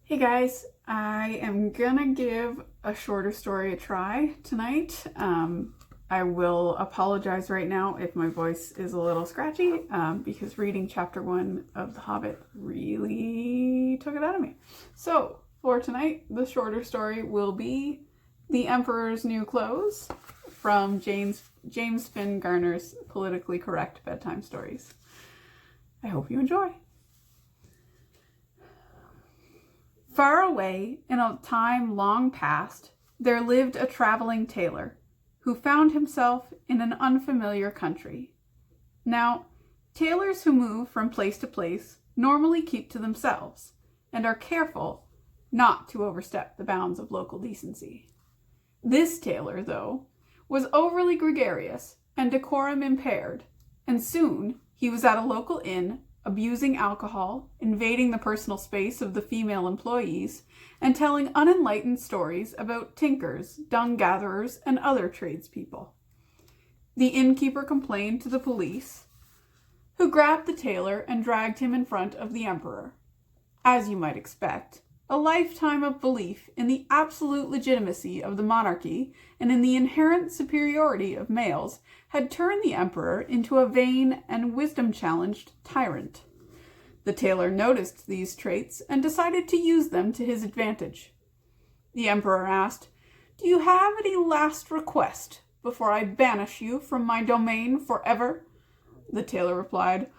Hey guys, I am gonna give a shorter story a try tonight. I will apologize right now if my voice is a little scratchy because reading chapter 1 of The Hobbit really took it out of me. So for tonight, the shorter story will be The Emperor's New Clothes from James Finn Garner's politically correct bedtime stories. I hope you enjoy. Far away, in a time long past, there lived a traveling tailor who found himself in an unfamiliar country. Now, tailors who move from place to place normally keep to themselves and are careful not to overstep the bounds of local decency. This tailor, though, was overly gregarious and decorum impaired, and soon he was at a local inn abusing alcohol, invading the personal space of the female employees, and telling unenlightened stories about tinkers, dung gatherers, and other tradespeople. The innkeeper complained to the police, who grabbed the tailor and dragged him in front of the emperor. As you might expect, a lifetime of belief in the absolute legitimacy of the monarchy and in the inherent superiority of males had turned the emperor into a vain and wisdom-challenged tyrant. The tailor noticed these traits and decided to use them to his advantage. The emperor asked, "Do you have any last request before I banish you from my domain forever?" The tailor replied,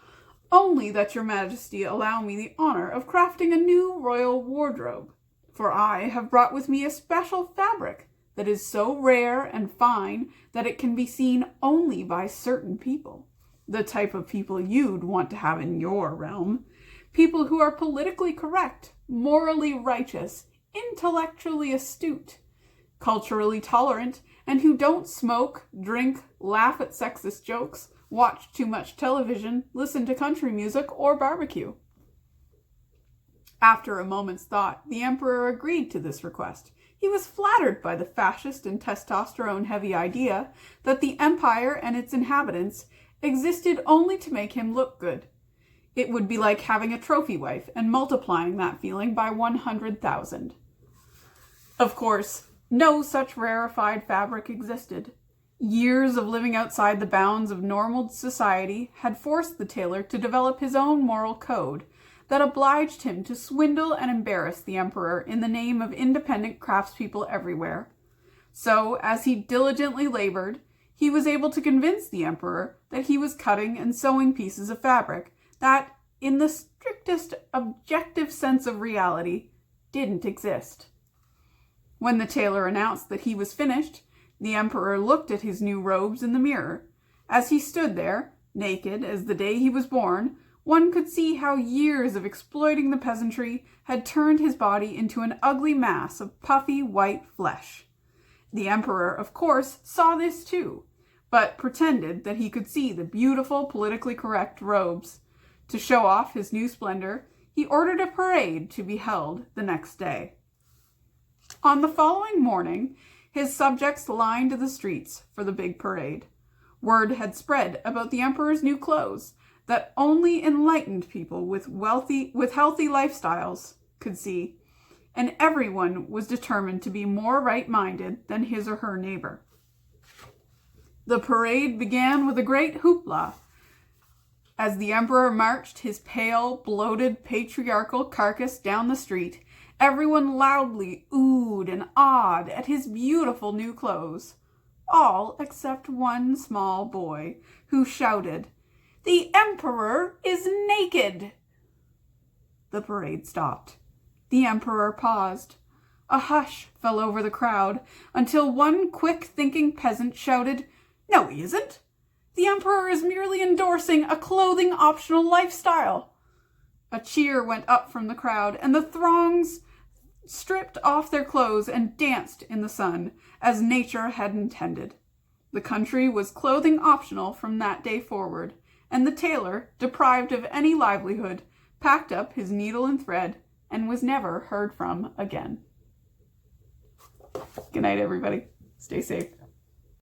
"Only that your majesty allow me the honor of crafting a new royal wardrobe, for I have brought with me a special fabric that is so rare and fine that it can be seen only by certain people, the type of people you'd want to have in your realm, people who are politically correct, morally righteous, intellectually astute, culturally tolerant, and who don't smoke, drink, laugh at sexist jokes, watch too much television, listen to country music, or barbecue." After a moment's thought, the emperor agreed to this request. He was flattered by the fascist and testosterone-heavy idea that the empire and its inhabitants existed only to make him look good. It would be like having a trophy wife and multiplying that feeling by 100,000. Of course, no such rarefied fabric existed. Years of living outside the bounds of normal society had forced the tailor to develop his own moral code that obliged him to swindle and embarrass the emperor in the name of independent craftspeople everywhere. So, as he diligently labored, he was able to convince the emperor that he was cutting and sewing pieces of fabric that, in the strictest objective sense of reality, didn't exist. When the tailor announced that he was finished, the emperor looked at his new robes in the mirror. As he stood there, naked as the day he was born, one could see how years of exploiting the peasantry had turned his body into an ugly mass of puffy white flesh. The emperor, of course, saw this too, but pretended that he could see the beautiful, politically correct robes. To show off his new splendor, he ordered a parade to be held the next day. On the following morning, his subjects lined the streets for the big parade. Word had spread about the emperor's new clothes that only enlightened people with healthy lifestyles could see, and everyone was determined to be more right-minded than his or her neighbor. The parade began with a great hoopla. As the emperor marched his pale, bloated, patriarchal carcass down the street, everyone loudly oohed and awed at his beautiful new clothes, all except one small boy, who shouted, "The emperor is naked!" The parade stopped. The emperor paused. A hush fell over the crowd until one quick-thinking peasant shouted, "No, he isn't! The emperor is merely endorsing a clothing-optional lifestyle." A cheer went up from the crowd, and the throngs stripped off their clothes and danced in the sun, as nature had intended. The country was clothing optional from that day forward, and the tailor, deprived of any livelihood, packed up his needle and thread and was never heard from again. Good night, everybody. Stay safe.